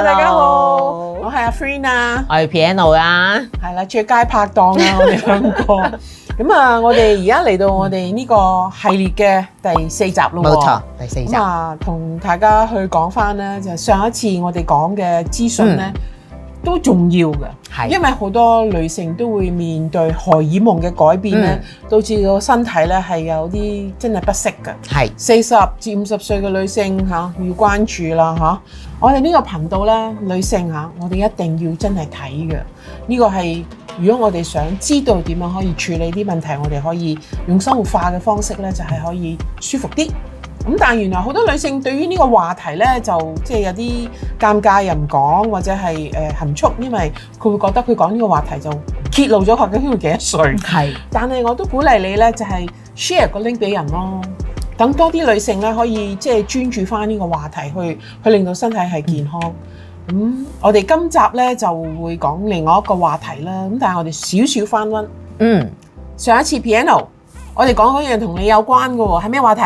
大家好，我係阿 Freen 啊，我係 Piano 啊，係啦，最佳拍檔啊，我哋兩個。咁啊，我哋而家嚟到我哋呢個系列嘅第4集咯喎。冇錯，第4集。咁啊，同大家去講翻咧，就係上一次我哋講嘅資訊咧，都重要嘅。係，因為好多女性都會面對荷爾蒙嘅改變咧，導致個身體咧係有啲真係不適嘅。係40至50歲嘅女性要關注啦嚇。我哋呢個頻道咧，女性我哋一定要真係睇嘅。呢個係如果我哋想知道點樣可以處理啲問題，我哋可以用生活化嘅方式咧，就係可以舒服啲。咁但係原來好多女性對於呢個話題咧，就即係有啲尷尬又唔講，或者係含蓄，因為佢會覺得佢講呢個話題就揭露咗佢究竟佢幾多歲。係，但係我都鼓勵你咧，就係 share 個 link 俾人咯，等多啲女性咧可以即係專注翻呢個話題去令到身體係健康。我哋今集咧就會講另外一個話題啦。咁但係我哋少少翻溫。上一次 Piano 我哋講嗰樣同你有關嘅喎，係咩話題？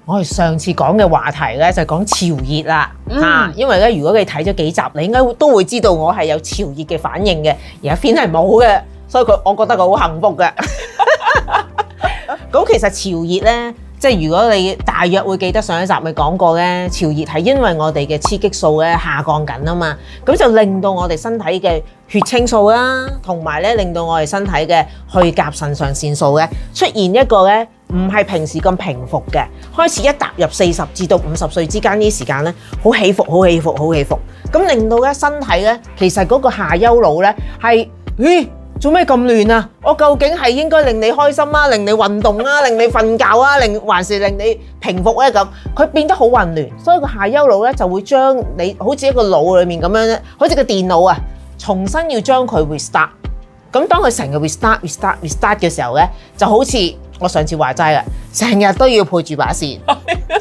我哋上次講嘅話題咧就係講潮熱啦，因為咧如果你睇咗幾集，你應該都會知道我係有潮熱嘅反應嘅，而阿 Fin 係冇嘅，所以我覺得佢好幸福嘅。咁其實潮熱咧，即係如果你大約會記得上一集咪講過咧，潮熱係因為我哋嘅雌激素咧下降緊啊嘛，咁就令到我哋身體嘅血清素啦，同埋咧令到我哋身體嘅去甲腎上腺素咧出現一個咧唔係平時咁平復嘅，開始一踏入40至到50歲之間呢啲時間咧，好起伏，好起伏，好起伏，咁令到咧身體咧其實嗰個下丘腦咧係做咩咁亂啊？我究竟係應該令你開心啊，令你運動啊，令你瞓覺啊，還是令你平復咧咁？佢變得好混亂，所以個下丘腦咧就會將你好似一個腦裏面咁樣咧，好似個電腦啊，重新要將佢 restart。咁當佢成日 restart 嘅時候咧，就好似我上次話齋啦，成日都要配住把扇，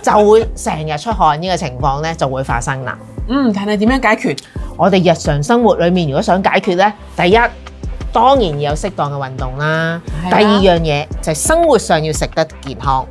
就會成日出汗呢個情況咧就會發生啦。但係點樣解決？我哋日常生活裏面如果想解決咧，第一，當然要有適當嘅運動啦。第二樣嘢就係生活上要食得健康。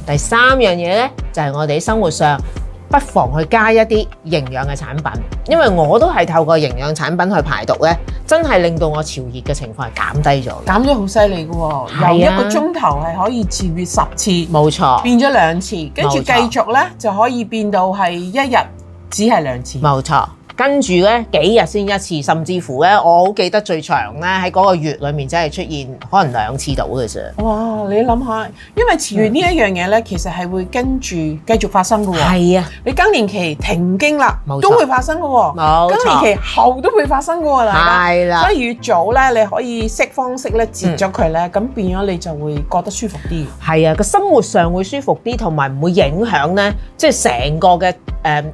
第三樣嘢咧就係我哋喺生活上不妨去加一啲營養嘅產品，因為我都係透過營養產品去排毒咧，真係令到我潮熱嘅情況係減低咗，減咗好犀利嘅喎。由1個鐘頭係可以潮熱10次，冇錯，變咗2次，跟住繼續咧就可以變到係1日只係2次，冇錯。跟住咧幾日先1次，甚至乎咧我好記得最長咧喺嗰個月裏面真係出現可能2次到嘅啫。哇！你諗下，因為潮熱呢一樣嘢咧，其實係會跟住繼續發生嘅喎。係啊，你更年期停經啦，都會發生嘅喎。冇錯，更年期後都會發生嘅喎，大家。係啦，所以越早咧你可以識方式咧截咗佢咧，咁變咗你就會覺得舒服啲。係啊，個生活上會舒服啲，同埋唔會影響咧，即係成個嘅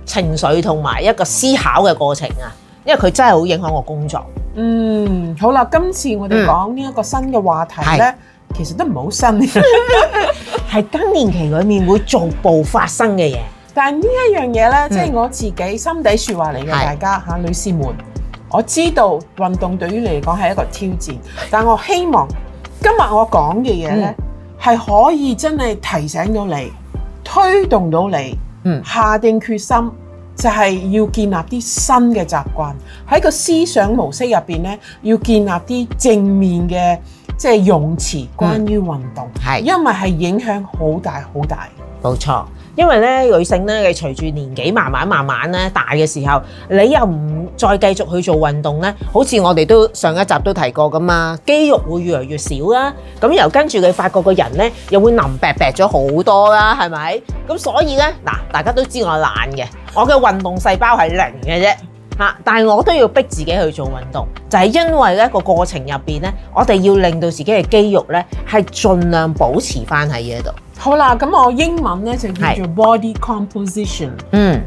情緒同埋一個思考嘅過程啊，因為佢真係好影響我工作。好啦，今次我哋講呢一個新嘅話題咧，其實都唔係好新嘅，係更年期裏面會逐步發生嘅嘢。但係呢一樣嘢咧，即係我自己心底説話嚟嘅，大家嚇女士們，我知道運動對於你嚟講係一個挑戰，但我希望今日我講嘅嘢咧，係可以真係提醒到你，推動到你。下定決心就係要建立啲新嘅習慣，喺個思想模式入邊咧，要建立啲正面嘅即係用詞，關於運動，因為係影響好大好大。冇錯，因為咧女性咧，你隨住年紀慢慢咧大嘅時候，你又唔再繼續去做運動咧，好似我哋都上一集都提過噶嘛，肌肉會越嚟越少啦。咁又跟住你發覺個人咧又會腍白白咗好多啦，係咪？咁所以咧嗱，大家都知我懶嘅，我嘅運動細胞係0嘅啫嚇，但係我都要逼自己去做運動，就係因為咧個過程入邊咧，我哋要令到自己嘅肌肉咧係盡量保持翻喺呢度。好啦，咁我英文咧就叫做 body composition，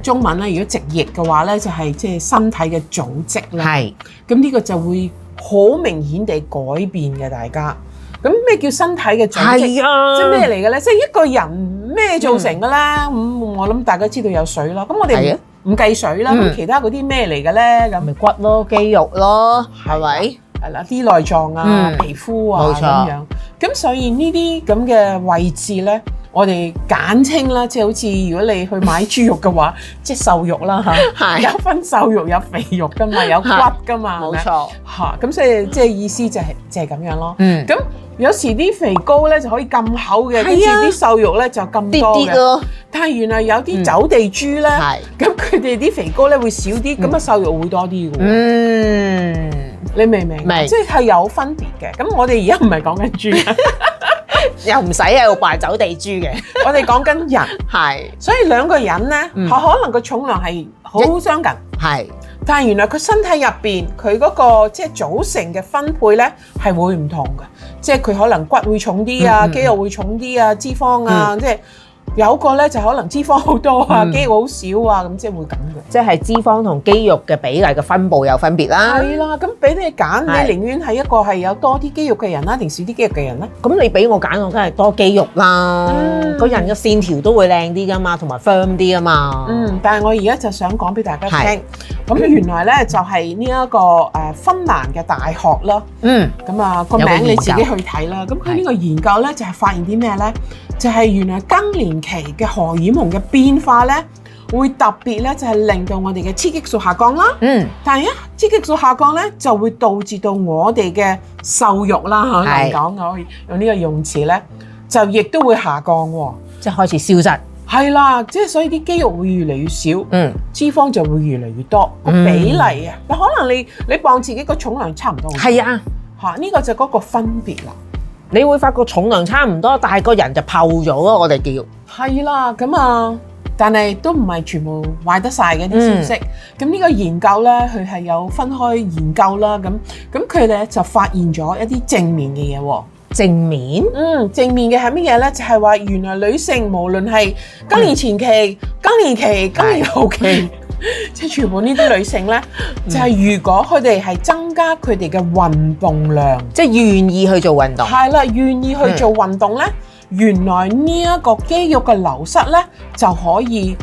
中文咧如果直譯嘅話咧就係即係身體嘅組織啦。係，咁呢個就會好明顯地改變嘅，大家。咁咩叫身體嘅組織？係啊，即係咩嚟嘅咧？即係一個人咩造成嘅咧？我諗大家知道有水啦。咁我哋唔計水啦，咁其他嗰啲咩嚟嘅咧？咁咪骨咯、肌肉咯，係咪？係啦，啲內臟啊、皮膚啊咁樣。咁所以呢啲咁嘅位置咧，我哋簡稱啦，即係好似如果你去買豬肉嘅話，即係瘦肉啦嚇，有分瘦肉有肥肉噶嘛，有骨噶嘛，冇錯嚇，咁所以即係意思就係咁樣咯。咁有時啲肥膏咧就可以咁厚嘅，跟住啲瘦肉咧就咁多嘅。但係原來有啲走地豬咧，咁佢哋啲肥膏咧會少啲，咁啊瘦肉會多啲嘅喎。你明唔明？明，即係有分別嘅。咁我哋而家唔係講緊豬，又唔使喺度扮走地豬嘅。我哋講緊人，係。所以兩個人咧，可能個重量係好相近，係。但係原來佢身體入邊佢嗰個即係組成嘅分配咧係會唔同嘅，即係佢可能骨會重啲啊，肌肉會重啲啊，脂肪啊，即係。有個咧就可能脂肪好多啊，肌肉好少啊，咁即係會咁嘅。即係脂肪同肌肉嘅比例嘅分佈有分別啦。係啦，咁俾你揀，你寧願係一個係有多啲肌肉嘅人啦，定少啲肌肉嘅人咧？咁你俾我揀，我梗係多肌肉啦。個人嘅線條都會靚啲噶嘛，同埋 firm 啲噶嘛。但係我而家就想講俾大家聽，咁原來咧就係呢一個芬蘭嘅大學啦。咁啊個名你自己去睇啦。咁佢呢個研究咧就係發現啲咩咧？就係原來更年期嘅荷爾蒙嘅變化咧，會特別咧就係令到我哋嘅雌激素下降啦。但係雌激素下降咧，就會導致到我哋嘅瘦肉啦嚇嚟講，我可以用呢個用詞咧，就亦都會下降喎，即係開始消失。係啦，即係所以啲肌肉會越嚟越少，脂肪就會越嚟越多，個比例啊，可能你磅自己個重量差唔多。係啊，嚇呢個就嗰個分別啦。你會發覺重量差唔多，但係個人就泡咗咯，我哋叫。係啦，咁啊，但係都唔係全部壞得晒嘅啲消息。咁呢個研究咧，佢係有分開研究啦。咁佢哋就發現咗一啲正面嘅嘢喎。正面？正面嘅係乜嘢咧？就係話原來女性無論係更年前期、更年期、更年後期，即係全部呢啲女性咧，就係如果佢哋係增加佢哋嘅運動量，即係願意去做運動。係啦，願意去做運動咧，原來呢一個肌肉嘅流失咧就可以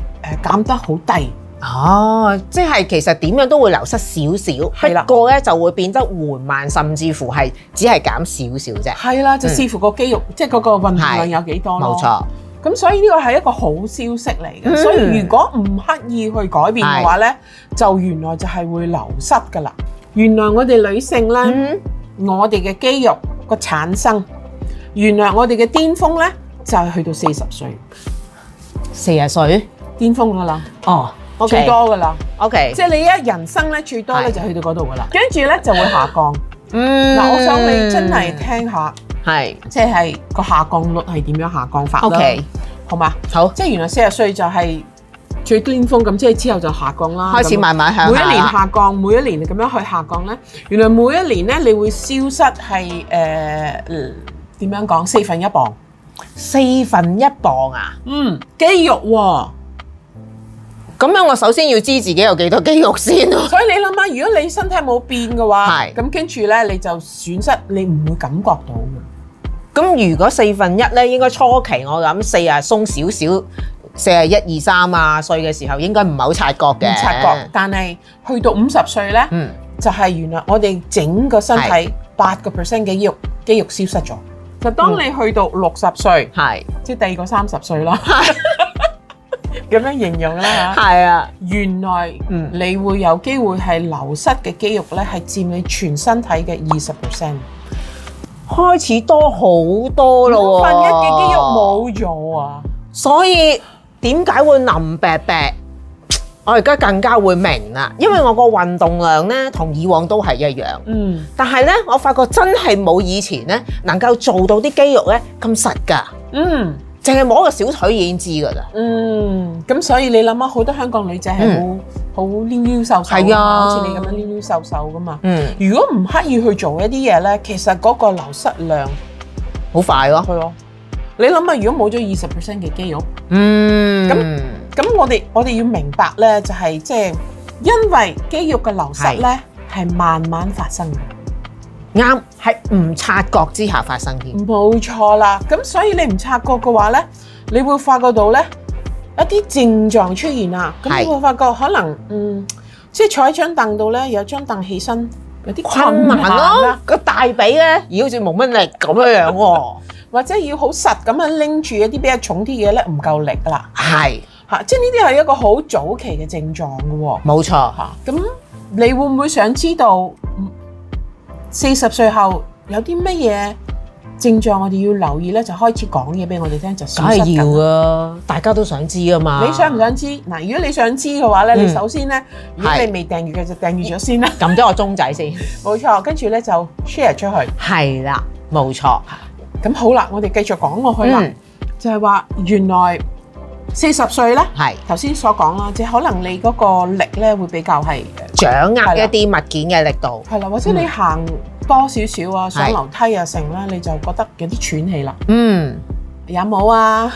減得好低。哦，即係其實點樣都會流失少少，不過咧就會變得緩慢，甚至乎係只係減少少啫。係啦，就視乎個肌肉，即係嗰個運動量有幾多咯。冇錯。咁所以呢個係一個好消息嚟嘅，所以如果唔刻意去改變嘅話咧，就原來就係會流失㗎啦。原來我哋女性咧，我哋嘅肌肉個產生，原來我哋嘅巔峰咧就係去到40歲。40歲巔峰㗎啦。哦。最多噶啦 ，OK，即係你一人生咧最多咧就去到嗰度噶啦，跟住咧就會下降。嗱，我想你真係聽下，即係個下降率係點樣下降法啦 ？OK， 好嘛？好，即係原來40歲就係最巔峰，咁即係之後就下降啦，開始慢慢向下。每一年下降，每一年咁樣去下降咧，原來每一年咧你會消失係點樣講？1/4磅，1/4磅啊？肌肉喎。咁樣我首先要知自己有幾多肌肉先咯。所以你諗下，如果你身體冇變嘅話，咁跟住咧你就損失，你唔會感覺到嘅。咁如果1/4咧，應該初期我諗40鬆少少，41、23歲嘅時候應該唔係好察覺嘅。唔察覺，但係去到50歲咧，就係原來我哋整個身體8% 嘅肌肉消失咗。就當你去到60歲，即係第二個30歲啦。咁樣形容啦嚇，係啊，原來你會有機會係流失嘅肌肉咧，係佔你全身體嘅20%，開始多好多咯喎，5分1嘅肌肉冇咗啊！所以點解會腍白白？我而家更加會明啦，因為我個運動量咧同以往都係一樣，但係咧我發覺真係冇以前咧能夠做到啲肌肉咧咁實㗎，淨係摸個小腿已經知㗎啦。咁所以你諗下，好多香港女仔係好溜溜瘦瘦，係啊，好似你咁樣溜溜瘦瘦㗎嘛。如果唔刻意去做一啲嘢咧，其實嗰個流失量好快咯。係咯，你諗下，如果冇咗20% 嘅肌肉，咁我哋要明白咧，就係即係因為肌肉嘅流失咧係慢慢發生嘅。啱，係唔察覺之下發生嘅。冇錯啦，咁所以你唔察覺嘅話咧，你會發覺到咧一啲症狀出現啦。咁你會發覺可能即係坐喺張凳度咧，有張凳起身有啲困難咯，個大髀咧，而好似冇乜力咁樣樣喎，或者要好實咁樣拎住一啲比較重啲嘢咧，唔夠力㗎啦。係嚇，即係呢啲係一個好早期嘅症狀㗎喎。冇錯嚇，咁你會唔會想知道40歲後有啲乜嘢症狀我哋要留意咧？就開始講嘢俾我哋聽，就梗係要啊！大家都想知啊嘛。你想唔想知？嗱，如果你想知嘅話咧，你首先咧，如果你未訂閱嘅就訂閱咗先啦，撳咗個鐘仔先。冇錯，跟住咧就 share 出去。係啦，冇錯。咁好啦，我哋繼續講落去啦，就係話原來40歲咧，係頭先所講啦，即係可能你嗰個力咧會比較係掌握一啲物件嘅力度，係啦，或者你行多少少啊，上樓梯啊成啦，你就覺得有啲喘氣啦。有冇啊？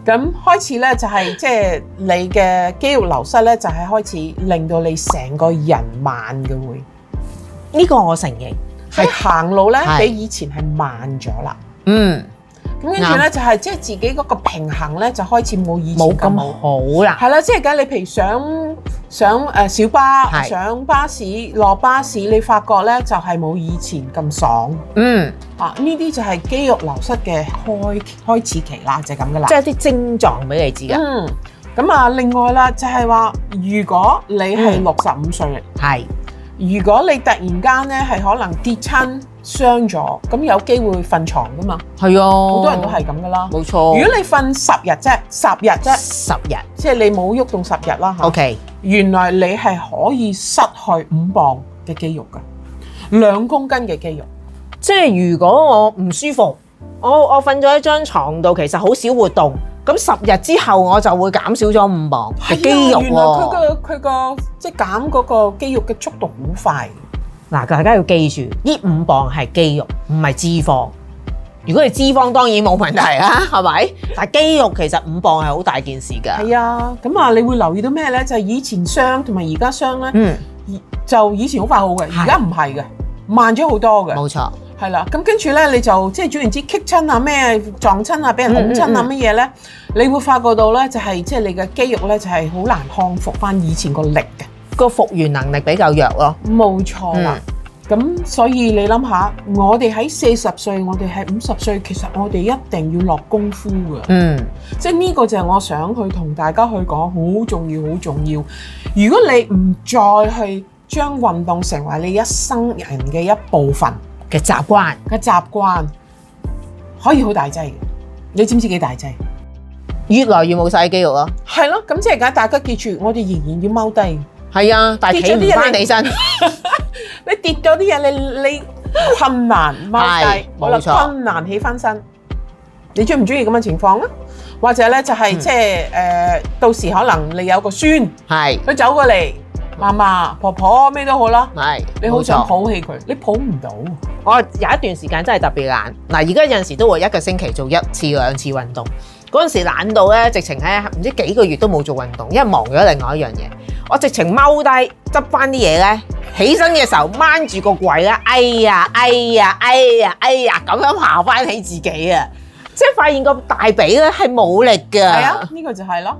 咁開始咧就係即係你嘅肌肉流失咧，就係開始令到你成個人慢嘅會。呢個我承認係行路咧比以前係慢咗啦。咁跟住咧就係即係自己嗰個平衡咧就開始冇以前咁好啦。係啦，即係而家你譬如上小巴、上巴士、落巴士，你發覺咧就係冇以前咁爽。呢啲就係肌肉流失嘅開始期啦，就係咁噶啦。即係啲症狀俾你知㗎。咁啊，另外啦就係話，如果你係65歲，如果你突然間咧係可能跌親傷咗，咁有機會瞓床噶嘛？係啊，好多人都係咁噶啦。冇錯。如果你瞓10日啫，10日啫，10日，即係你冇喐動10日啦。OK，原來你係可以失去5磅嘅肌肉噶，2公斤嘅肌肉。即係如果我唔舒服，我瞓咗喺張床度，其實好少活動。咁10日之後我就會減少咗5磅嘅肌肉喎。原來佢個即係減嗰個肌肉嘅速度好快。嗱，大家要記住，呢5磅係肌肉，唔係脂肪。如果係脂肪，當然冇問題啦，係咪？但係肌肉其實5磅係好大件事㗎。係啊，咁啊，你會留意到咩咧？就係以前傷同埋而家傷咧，就以前好快好嘅，而家唔係嘅，慢咗好多嘅。冇錯。係啦，咁跟住咧，你就即係總言之，棘親啊、咩撞親啊、俾人拱親啊乜嘢咧，你會發覺到咧，就係即係你嘅肌肉咧，就係好難康復翻以前個力嘅，個復原能力比較弱咯。冇錯啦。咁所以你諗下，我哋喺40歲，我哋喺50歲，其實我哋一定要落功夫㗎。即係呢個就係我想去同大家去講，好重要，好重要。如果你唔再去將運動成為你一生人嘅一部分嘅習慣可以好大劑嘅，你知唔知幾大劑？越來越冇晒肌肉咯。係咯，咁即係而家大家記住，我哋仍然要踎低。係啊，但係企唔翻起身。你跌咗啲嘢，你困難踎低，好啦，困難起翻身。你中唔中意咁嘅情況啊？或者咧就係即係到時可能你有個孫，佢走過嚟。媽媽、婆婆咩都好啦，你好想抱起佢，你抱唔到。我有一段時間真係特別懶，嗱而家有陣時都會一個星期做1次2次運動。嗰陣時懶到咧，直情咧唔知幾個月都冇做運動，因為忙咗另外一樣嘢。我直情踎低執翻啲嘢咧，起身嘅時候掹住個櫃咧，哎呀咁樣爬翻起自己啊！即係發現個大髀咧係冇力㗎。係啊，呢個就係咯。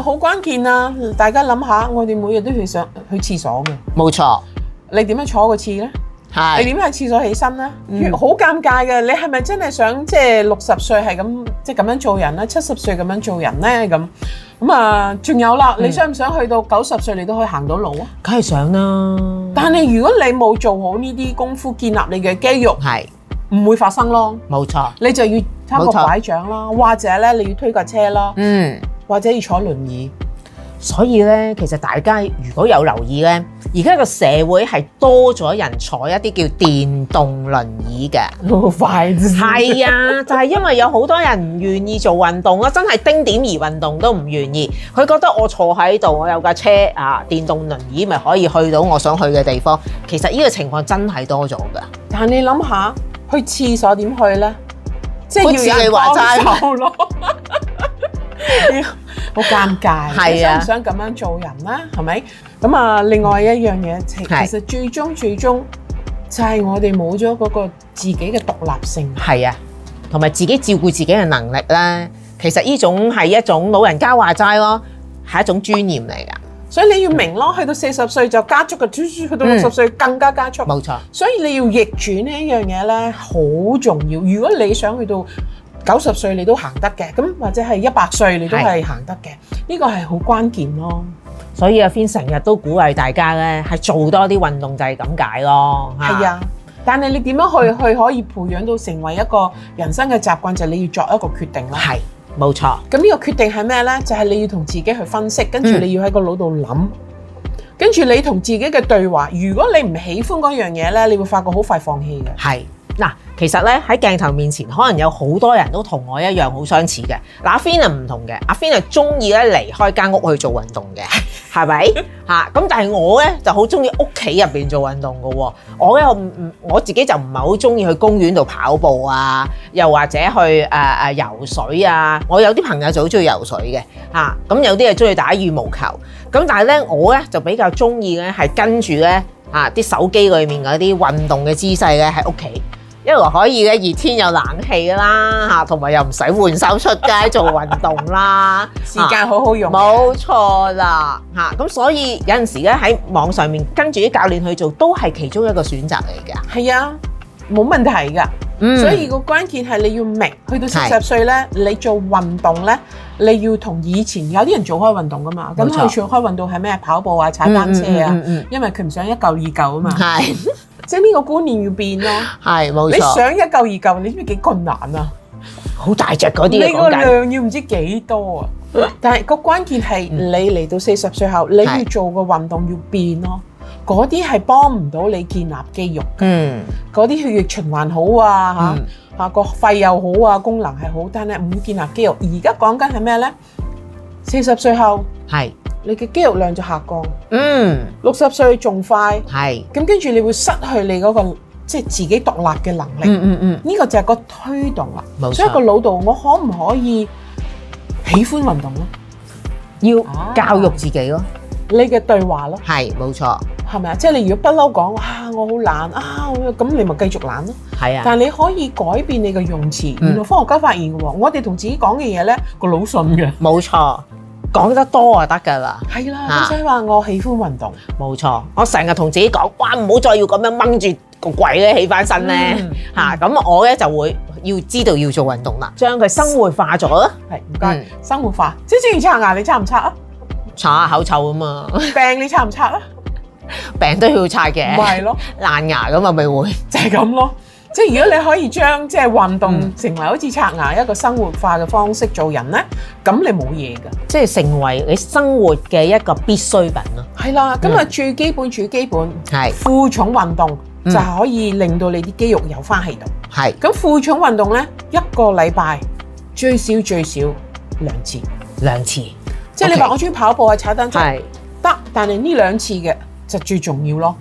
好關鍵啊！大家諗下，我哋每日都去廁所嘅。冇錯。你點樣坐個廁咧？你點喺廁所起身咧？好尷尬嘅。你係咪真係想即係60歲係咁即係咁樣做人咧？70歲咁樣做人咧？咁啊，仲有啦，你想唔想去到90歲你都可以行到路啊？梗係想啦。但係如果你冇做好呢啲功夫，建立你嘅肌肉，唔會發生咯。冇錯。你就要撐個拐杖啦，或者咧你要推架車啦，或者要坐輪椅。所以咧，其實大家如果有留意咧，而家個社會係多咗人坐一啲叫電動輪椅嘅。好快啫！係啊，就係因為有好多人唔願意做運動咯，真係丁點兒運動都唔願意。佢覺得我坐喺度，我有架車啊，電動輪椅咪可以去到我想去嘅地方。其實呢個情況真係多咗㗎。但你諗下，去廁所點去咧？即係要有人幫手咯。好尷尬，你想唔想咁樣做人咧？係咪？咁啊，另外一樣嘢，其實最終就係我哋冇咗嗰個自己嘅獨立性。係啊，同埋自己照顧自己嘅能力咧，其實呢種係一種老人家話齋咯，係一種尊嚴嚟㗎。所以你要明咯，去到40歲就加速嘅，去到60歲更加加速。冇錯。所以你要逆轉呢一樣嘢咧，好重要。如果你想去到90歲你都行得嘅，咁或者係100歲你都係行得嘅，呢個係好關鍵咯。所以阿 Fin 成日都鼓勵大家咧，係做多啲運動就係咁解咯。係啊，但係你點樣去可以培養到成為一個人生嘅習慣，就係你要作一個決定啦。係，冇錯。咁呢個決定係咩咧？就係你要同自己去分析，跟住你要喺個腦度諗，跟住你同自己嘅對話。如果你唔喜歡嗰樣嘢咧，你會發覺好快放棄嘅。係。嗱，其實咧喺鏡頭面前，可能有好多人都同我一樣好相似嘅。嗱，阿 Fin 係唔同嘅，阿 Fin 係中意咧離開間屋去做運動嘅，係咪嚇？咁但係我咧就好中意屋企入邊做運動嘅喎。我自己就唔係好中意去公園度跑步啊，又或者去游水啊。我有啲朋友就好中意游水嘅嚇，咁有啲係中意打羽毛球。咁但係咧我咧就比較中意咧係跟住咧啲手機裏面嗰啲運動嘅姿勢咧喺屋企。一來可以咧熱天有冷氣啦嚇，同埋又唔使換衫出街做運動啦，時間好好用。冇錯啦嚇，咁所以有陣時咧喺網上面跟住啲教練去做，都係其中一個選擇嚟嘅。係啊，冇問題㗎。所以個關鍵係你要明，去到40歲咧，你做運動咧，你要同以前有啲人做開運動㗎嘛。咁佢做開運動係咩？跑步啊、踩單車啊，因為佢唔想一嚿二嚿啊嘛。係。即係呢個觀念要變咯，係冇錯。你想一嚿二嚿，你知唔知幾困難啊？好大隻嗰啲，你個量要唔知幾多啊？但係個關鍵係你嚟到40歲後，你要做個運動要變咯。嗰啲係幫唔到你建立肌肉嘅，嗰啲血液循環好啊嚇，個肺又好啊，功能係好，但係唔會建立肌肉。而家講緊係咩咧？40歲後係。你嘅肌肉量就下降，60歲仲快，係咁跟住你會失去你嗰個即係自己獨立嘅能力，呢個就係個推動啦。所以個腦度我可唔可以喜歡運動咧？要教育自己咯，你嘅對話咯，係冇錯，係咪啊？即係你如果不嬲講我好懶啊，咁你咪繼續懶咯。係啊，但係你可以改變你嘅用詞。原來科學家發現嘅喎，我哋同自己講嘅嘢咧個腦信嘅，冇錯。講得多就得㗎啦，係啦，咁所以話我喜歡運動，冇錯。我成日同自己講，哇，唔好再要咁樣掹住個櫃咧起翻身咧嚇。咁我咧就會要知道要做運動啦，將佢生活化咗啦。係唔該，生活化。即係正如刷牙，你刷唔刷啊？刷下口臭啊嘛。病你刷唔刷啊？病都要刷嘅。唔係咯，爛牙咁咪會就係咁咯。即係如果你可以將即係運動成為好似刷牙一個生活化嘅方式做人咧，咁你冇嘢㗎。即係成為你生活嘅一個必需品咯。係啦，咁啊最基本係負重運動就係可以令到你啲肌肉有翻喺度。係。咁負重運動咧，一個禮拜最少2次。2次。即係你話我中意跑步啊、踩單車得，但係呢2次嘅就最重要咯。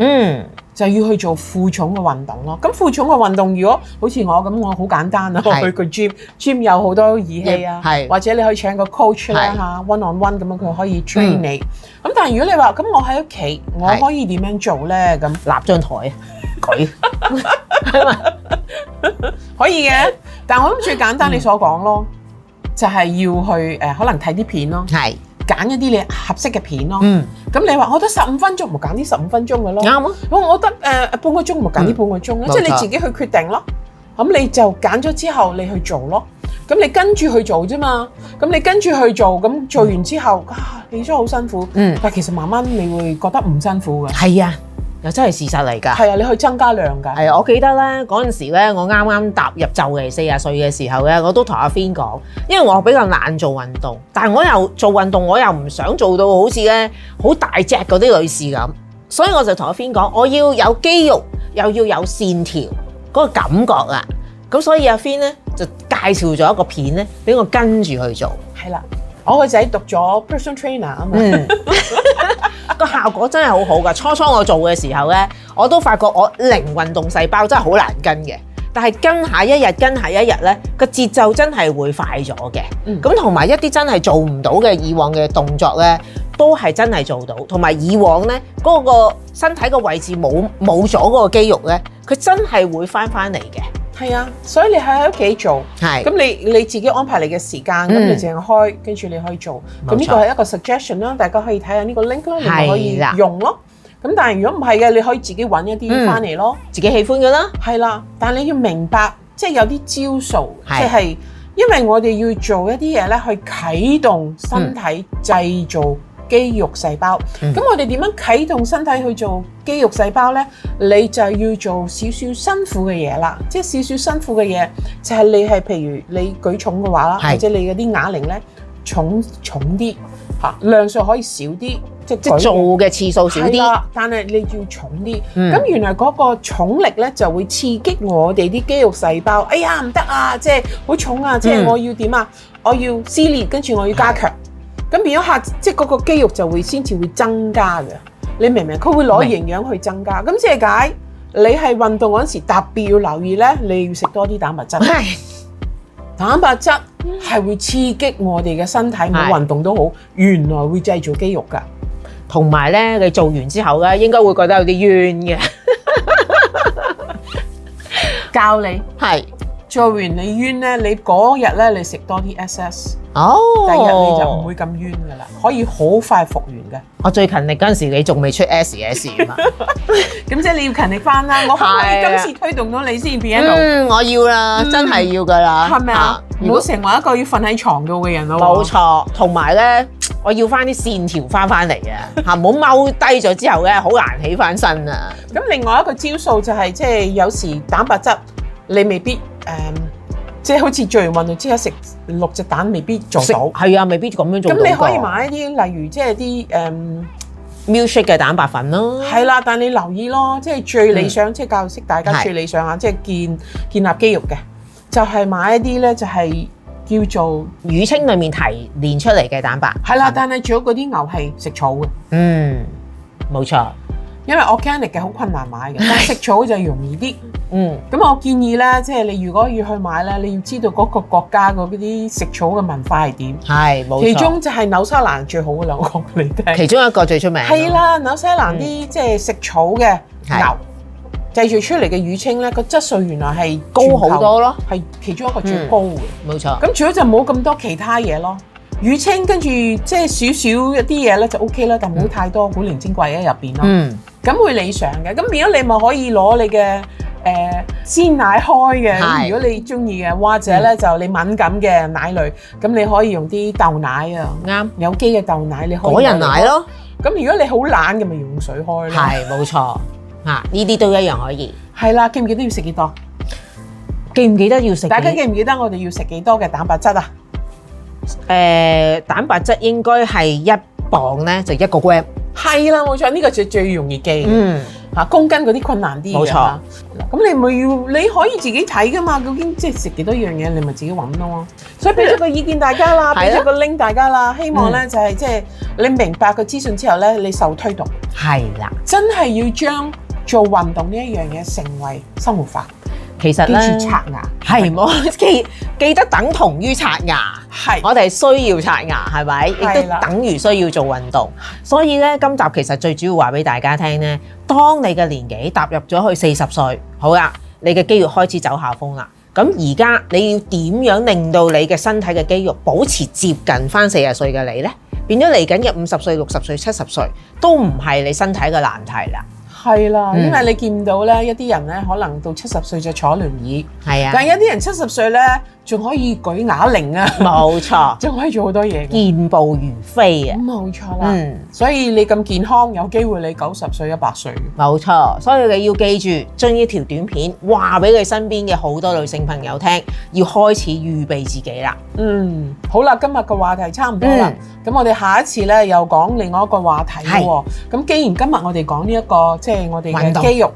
就要去做負重嘅運動咯。咁負重嘅運動，如果好似我咁，我好簡單啊。我去個 gym 有好多儀器啊，或者你可以請個 coach 啦嚇 one on one 咁樣，佢可以 train 你。咁但係如果你話咁，我喺屋企，我可以點樣做咧？咁立張台舉可以嘅。但係我諗最簡單你所講咯，就係要去可能睇啲片咯。係。揀一啲你合適嘅片咯，咁你話我得15分鐘，咪揀啲15分鐘嘅咯。啱啊！我得半個鐘，咪揀啲半個鐘咯。即係你自己去決定咯。咁你就揀咗之後，你去做咯。咁你跟住去做啫嘛。咁你跟住去做，咁做完之後，你真係好辛苦。但係其實慢慢你會覺得唔辛苦嘅。係啊。又真係事實嚟㗎，係啊！你去增加量㗎。係啊！我記得咧嗰陣時咧，我啱啱踏入就嚟40歲嘅時候咧，我都同阿 Fin 講，因為我比較懶做運動，但係我又做運動，我又唔想做到好似咧好大隻嗰啲女士咁，所以我就同阿 Fin 講，我要有肌肉，又要有線條嗰個感覺啊！咁所以阿 Fin 咧就介紹咗一個片咧，俾我跟住去做。係啦，我個仔讀咗 personal trainer 啊嘛。個效果真係好好㗎。初我做嘅時候咧，我都發覺我零運動細胞真係好難跟嘅。但係跟下一日咧，個節奏真係會快咗嘅。咁同埋一啲真係做唔到嘅以往嘅動作咧，都係真係做到。同埋以往咧嗰個身體個位置冇咗嗰個肌肉咧，佢真係會翻嚟嘅。係啊，所以你喺屋企做，係咁你自己安排你嘅時間，咁你淨係開，跟住你可以做。咁呢個係一個 suggestion 啦，大家可以睇下呢個 link 啦，你咪可以用咯。咁但係如果唔係嘅，你可以自己揾一啲翻嚟咯，自己喜歡嘅啦。係啦，但係你要明白，即係有啲招數，即係因為我哋要做一啲嘢咧，去啟動身體製造肌肉細胞。咁我哋點樣啟動身體去做肌肉細胞咧？你就要做少少辛苦嘅嘢啦，即係少少辛苦嘅嘢，就係你係譬如你舉重嘅話啦，或者你嗰啲啞鈴咧重啲嚇，量數可以少啲。即做嘅次數少啲，但係你要重啲。咁原來嗰個重力咧就會刺激我哋啲肌肉細胞。哎呀唔得啊，即係好重啊，即係我要點啊？我要撕裂，跟住我要加強。咁變咗下，即係嗰個肌肉就會先至會增加嘅。你明唔明？佢會攞營養去增加。咁即係解你係運動嗰陣時特別要留意咧，你要食多啲蛋白質。蛋白質係會刺激我哋嘅身體，冇運動都好，原來會製造肌肉㗎。同埋咧，你做完之後咧，應該會覺得有啲冤嘅。教你係做完你冤咧，你嗰日咧你食多啲 SS，哦，第二日你就唔會咁冤噶啦，可以好快復原嘅。我最勤力嗰陣時，你仲未出 SS 啊嘛，咁即係你要勤力翻啦。我可唔可以今次推動到你先變喺度？我要啦，真係要噶啦，係咪啊？唔好成為一個要瞓喺床度嘅人咯。冇錯，同埋咧，我要翻啲線條翻嚟啊，嚇唔好踎低咗之後咧，好難起翻身啊。咁另外一個招數就係即係有時蛋白質你未必即係好似做完運動之後食6隻蛋未必做到。係啊，未必咁樣做到。咁你可以買一啲例如即係啲milkshake 嘅蛋白粉咯。係啦，但你留意咯，即係最理想，即係教識大家最理想啊，即係建立肌肉嘅，就係買一啲咧，就係叫做乳清裡面提煉出嚟嘅蛋白。係啦，但係最好嗰啲牛係食草嘅。冇錯。因為 organic 嘅好困難買嘅，但係食草就容易啲。咁我建議咧，即係你如果要去買咧，你要知道嗰個國家嗰啲食草嘅文化係點。係冇錯。其中就係紐西蘭最好嘅啦，我講俾你聽。其中一個最出名。係啦，紐西蘭啲即係食草嘅牛製造出嚟嘅乳清咧，個質素原來係高好多咯，係其中一個最高嘅。冇錯。咁除咗就冇咁多其他嘢咯。乳清跟住即係少少一啲嘢咧就 OK 啦，但唔好太多古靈精怪喺入邊咯。咁會理想嘅。咁變咗你咪可以攞你嘅鮮奶開嘅。如果你中意嘅，或者咧就你敏感嘅奶類，咁你可以用啲豆奶啊。啱，有機嘅豆奶你可以。果仁奶咯。咁如果你好懶嘅，咪用水開咯。係冇錯。呢啲都一樣可以。係啦，記唔記得要食幾多？記唔記得要食？大家記唔記得我哋要食幾多嘅蛋白質啊？蛋白質應該係1磅咧，就1個 gram。係啦，冇錯，呢個就最容易記。公斤嗰啲困難啲。冇錯。咁你咪要，你可以自己睇噶嘛，究竟即係食幾多樣嘢，你咪自己揾咯。所以俾咗個意見大家啦，俾咗個 link 大家啦，希望咧就係即係你明白個資訊之後咧，你受推動。係啦，真係要將做運動呢一樣嘢成為生活化。其實咧，記住刷牙係冇記得等同於刷牙，係我哋係需要刷牙，係咪？亦都等於需要做運動。所以咧，今集其實最主要話俾大家聽咧，當你嘅年紀踏入咗去40歲，好啦，你嘅肌肉開始走下風啦。咁而家你要點樣令到你嘅身體嘅肌肉保持接近翻40歲嘅你咧？變咗嚟緊嘅50歲、60歲、70歲都唔係你身體嘅難題啦。係啦，因為你見到咧，一啲人咧可能到70歲就坐輪椅，係啊，但係有啲人70歲咧仲可以舉啞鈴啊，冇錯，仲可以做好多嘢，健步如飛啊，冇錯啦。所以你咁健康，有機會你90歲、100歲，冇錯。所以你要記住，將呢條短片話俾你身邊嘅好多女性朋友聽，要開始預備自己啦。好啦，今日嘅話題差唔多啦，咁我哋下一次咧又講另外一個話題喎。咁既然今日我哋講呢一個即係我哋嘅肌肉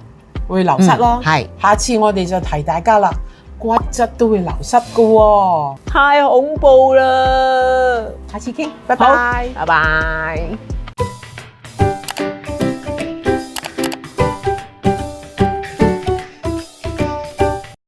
會流失啦，下次我哋就提大家啦，骨質都會流失㗎喎，太恐怖啦！下次傾，拜拜，拜拜。